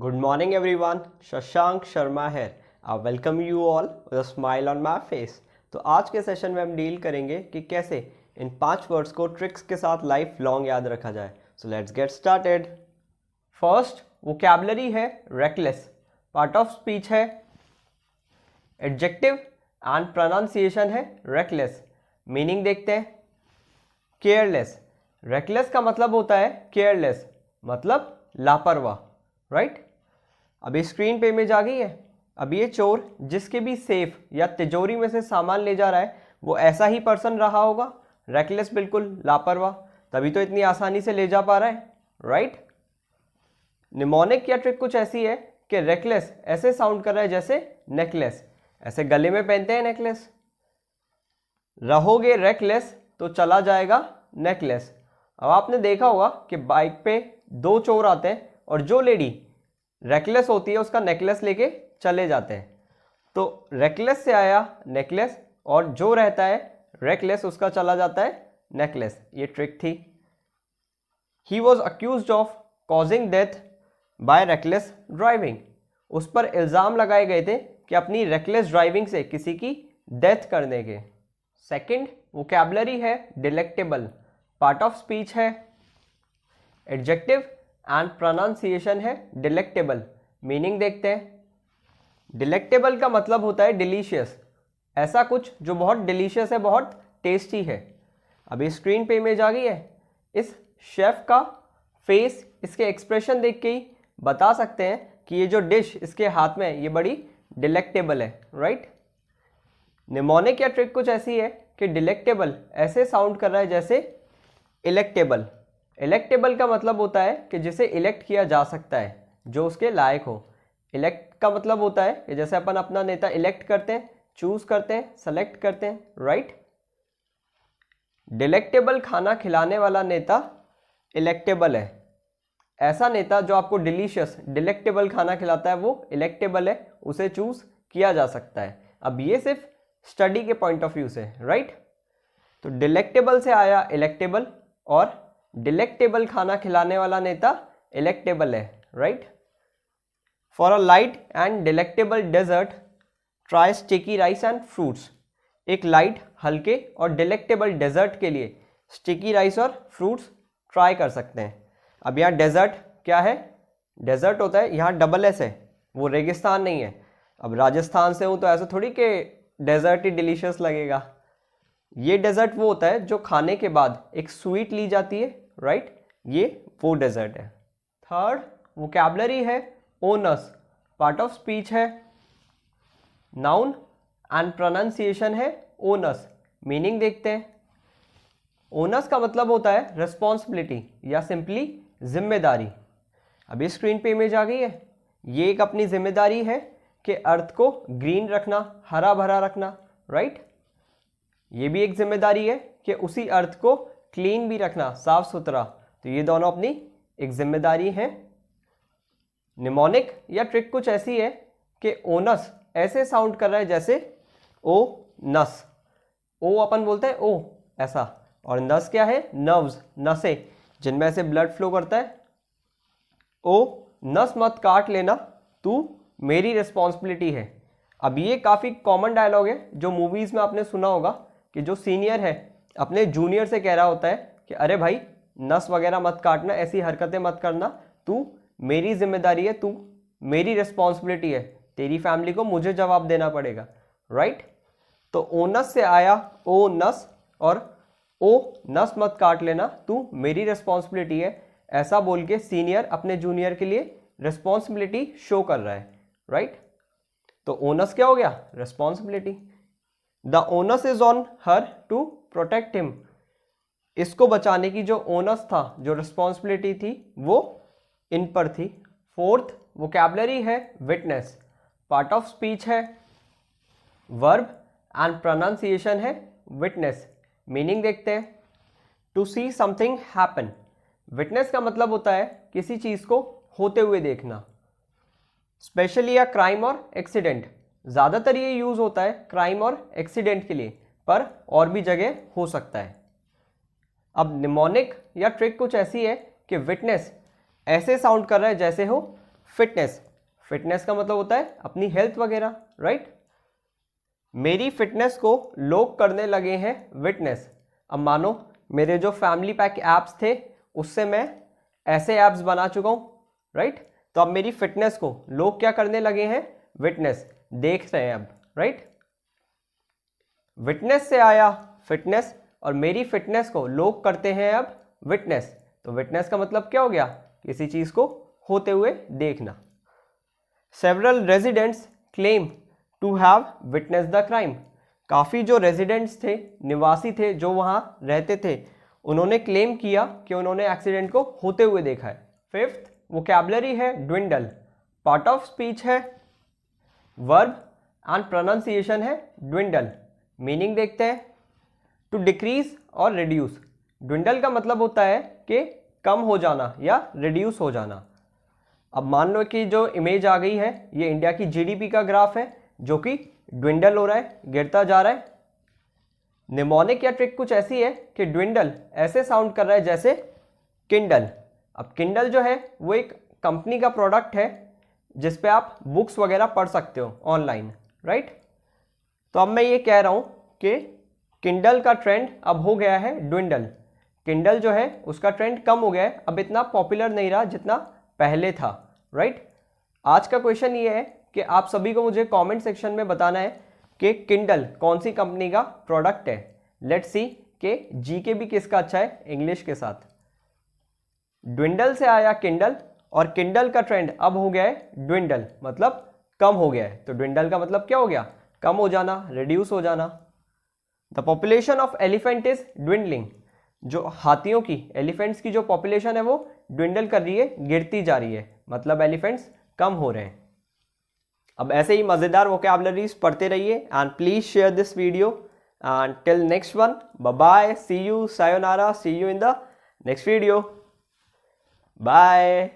Good morning everyone, Shashank Sharma है। I welcome you all with a smile on my face। तो आज के session में हम डील करेंगे कि कैसे इन 5 वर्ड्स को ट्रिक्स के साथ लाइफ लॉन्ग याद रखा जाए। So let's get started. First vocabulary है रेकलेस, पार्ट ऑफ स्पीच है। एडजेक्टिव एंड प्रोनाउंसिएशन है रेकलेस, मीनिंग देखते हैं। केयरलेस, रेकलेस का मतलब होता है केयरलेस, मतलब लापरवाह, राइट। अभी स्क्रीन पे इमेज आ गई है। अब ये चोर जिसके भी सेफ या तिजोरी में से सामान ले जा रहा है वो ऐसा ही पर्सन रहा होगा, रेकलेस, बिल्कुल लापरवाह, तभी तो इतनी आसानी से ले जा पा रहा है, राइट। निमोनिक या ट्रिक कुछ ऐसी है कि रेकलेस ऐसे साउंड कर रहा है जैसे नेकलेस, ऐसे गले में पहनते हैं नेकलेस। रहोगे रेकलेस तो चला जाएगा नेकलेस। अब आपने देखा होगा कि बाइक पे 2 चोर आते हैं और जो लेडी रेकलेस होती है उसका नेकलेस लेके चले जाते हैं। तो रेकलेस से आया नेकलेस और जो रहता है रेकलेस उसका चला जाता है नेकलेस। ये ट्रिक थी। He was accused of causing death by reckless driving. उस पर इल्ज़ाम लगाए गए थे कि अपनी रेकलेस ड्राइविंग से किसी की डेथ करने के। सेकंड वोकैबुलरी है डिलेक्टेबल, पार्ट ऑफ स्पीच है। एडजेक्टिव एंड प्रोनाउंसिएशन है डिलेक्टेबल, मीनिंग देखते हैं। डिलेक्टेबल का मतलब होता है डिलीशियस, ऐसा कुछ जो बहुत डिलीशियस है, बहुत टेस्टी है। अभी स्क्रीन पे इमेज आ गई है। इस शेफ का फेस, इसके एक्सप्रेशन देख के ही बता सकते हैं कि ये जो डिश इसके हाथ में है ये बड़ी डिलेक्टेबल है, राइट। निमोनिक या ट्रिक कुछ ऐसी है कि डिलेक्टेबल ऐसे साउंड कर रहा है जैसे इलेक्टेबल। इलेक्टेबल का मतलब होता है कि जिसे इलेक्ट किया जा सकता है, जो उसके लायक हो। इलेक्ट का मतलब होता है कि जैसे अपन अपना नेता इलेक्ट करते हैं, चूज करते हैं, सेलेक्ट करते हैं, राइट। डिलेक्टेबल खाना खिलाने वाला नेता इलेक्टेबल है। ऐसा नेता जो आपको डिलीशियस डिलेक्टेबल खाना खिलाता है वो इलेक्टेबल है, उसे चूज किया जा सकता है। अब ये सिर्फ स्टडी के पॉइंट ऑफ व्यू से, राइट। तो डिलेक्टेबल से आया इलेक्टेबल और डिलेक्टेबल खाना खिलाने वाला नेता इलेक्टेबल है, right. For a light and delectable dessert try sticky rice and fruits. एक लाइट, हल्के और डिलेक्टेबल डेजर्ट के लिए स्टिकी राइस और फ्रूट्स ट्राई कर सकते हैं। अब यहाँ डेजर्ट क्या है? डेजर्ट होता है, यहाँ डबल एस है, वो रेगिस्तान नहीं है। अब राजस्थान से हूँ तो ऐसा थोड़ी कि डेजर्ट ही डिलीशियस लगेगा। ये डेजर्ट वो होता है जो खाने के बाद एक स्वीट ली जाती है, राइट। ये वो डेजर्ट है। थर्ड वोकैबुलरी है ओनस, पार्ट ऑफ स्पीच है। नाउन एंड प्रोनाउंसिएशन है ओनस, मीनिंग देखते हैं। ओनस का मतलब होता है रिस्पॉन्सिबिलिटी या सिंपली जिम्मेदारी। अभी स्क्रीन पे इमेज आ गई है। ये एक अपनी जिम्मेदारी है कि अर्थ को ग्रीन रखना, हरा भरा रखना, राइट। ये भी एक जिम्मेदारी है कि उसी अर्थ को क्लीन भी रखना, साफ सुथरा। तो ये दोनों अपनी एक जिम्मेदारी है। निमोनिक या ट्रिक कुछ ऐसी है कि ओनस ऐसे साउंड कर रहा है जैसे ओ नस। ओ अपन बोलते हैं ओ, ऐसा, और नस क्या है? नर्व्स, नसें जिनमें से ब्लड फ्लो करता है। ओ नस मत काट लेना, तू मेरी रिस्पॉन्सिबिलिटी है। अब ये काफ़ी कॉमन डायलॉग है जो मूवीज़ में आपने सुना होगा कि जो सीनियर है अपने जूनियर से कह रहा होता है कि अरे भाई नस वगैरह मत काटना, ऐसी हरकतें मत करना, तू मेरी जिम्मेदारी है, तू मेरी रिस्पॉन्सिबिलिटी है, तेरी फैमिली को मुझे जवाब देना पड़ेगा, राइट। तो ओनस से आया ओ नस और ओ नस मत काट लेना, तू मेरी रिस्पॉन्सिबिलिटी है, ऐसा बोल के सीनियर अपने जूनियर के लिए रिस्पॉन्सिबिलिटी शो कर रहा है, राइट। तो ओनस क्या हो गया? Responsibility. The onus is on her to protect him. इसको बचाने की जो ओनस था, जो रिस्पॉन्सिबिलिटी थी, वो इन पर थी। फोर्थ वोकैबुलरी है विटनेस, पार्ट ऑफ स्पीच है। वर्ब एंड प्रोनाउंसिएशन है विटनेस, मीनिंग देखते हैं। To see something happen. Witness का मतलब होता है किसी चीज को होते हुए देखना, स्पेशली या क्राइम और एक्सीडेंट। ज़्यादातर ये यूज़ होता है क्राइम और एक्सीडेंट के लिए, पर और भी जगह हो सकता है। अब निमोनिक या ट्रिक कुछ ऐसी है कि विटनेस ऐसे साउंड कर रहा है जैसे हो फिटनेस, फिटनेस का मतलब होता है अपनी हेल्थ वगैरह, राइट। मेरी फिटनेस को लोग करने लगे हैं विटनेस। अब मानो मेरे जो फैमिली पैक ऐप्स थे उससे मैं ऐसे ऐप्स बना चुका हूँ, राइट। तो अब मेरी फिटनेस को लोग क्या करने लगे हैं, विटनेस, देख रहे हैं अब, राइट। विटनेस से आया फिटनेस और मेरी फिटनेस को लोग करते हैं अब विटनेस। तो विटनेस का मतलब क्या हो गया, किसी चीज को होते हुए देखना। Several residents claim to have witness the crime. काफ़ी जो रेजिडेंट्स थे, निवासी थे जो वहाँ रहते थे, उन्होंने क्लेम किया कि उन्होंने एक्सीडेंट को होते हुए देखा है। फिफ्थ वोकैबुलरी है ड्विंडल, पार्ट ऑफ स्पीच है, वर्ब एंड प्रोनाउंसिएशन है ड्विंडल। मीनिंग देखते हैं, टू डिक्रीज और रिड्यूस। ड्विंडल का मतलब होता है कि कम हो जाना या रिड्यूस हो जाना। अब मान लो कि जो इमेज आ गई है ये इंडिया की जीडीपी का ग्राफ है जो कि ड्विंडल हो रहा है, गिरता जा रहा है। निमोनिक या ट्रिक कुछ ऐसी है कि ड्विंडल ऐसे साउंड कर रहा है जैसे किंडल। अब किंडल जो है वो एक कंपनी का प्रोडक्ट है जिस पे आप बुक्स वगैरह पढ़ सकते हो ऑनलाइन, राइट। तो अब मैं ये कह रहा हूँ कि किंडल का ट्रेंड अब हो गया है ड्विंडल। किंडल जो है उसका ट्रेंड कम हो गया है, अब इतना पॉपुलर नहीं रहा जितना पहले था, राइट। आज का क्वेश्चन ये है कि आप सभी को मुझे कमेंट सेक्शन में बताना है कि किंडल कौन सी कंपनी का प्रोडक्ट है। लेट्स सी कि जीके भी किसका अच्छा है इंग्लिश के साथ। ड्विंडल से आया किंडल और किंडल का ट्रेंड अब हो गया है ड्विंडल, मतलब कम हो गया है। तो ड्विंडल का मतलब क्या हो गया, कम हो जाना, रिड्यूस हो जाना। The population of elephant is dwindling. जो हाथियों की, एलिफेंट्स की जो पॉपुलेशन है वो ड्विंडल कर रही है, गिरती जा रही है, मतलब एलिफेंट्स कम हो रहे हैं। अब ऐसे ही मज़ेदार वोकैबुलरीज पढ़ते रहिए and please share this video and till next one, bye bye, see you, sayonara, see you in the next video, bye.